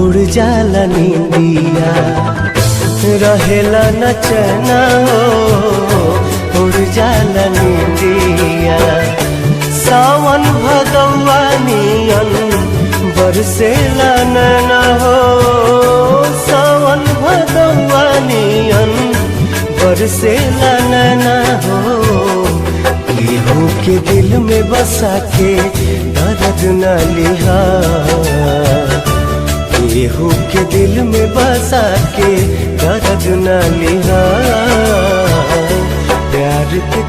उड़ जाला नींदिया, रहेला न चैना हो उड़ जाला नींदिया। सावन भदौआ नियन बरसेला नैना हो, सावन भदौआ नियन बरसेला नैना हो। केहू के दिल में बसा के दर्द न लिहा, केहू के दिल में बसा के दर्द न लिहा। प्यार के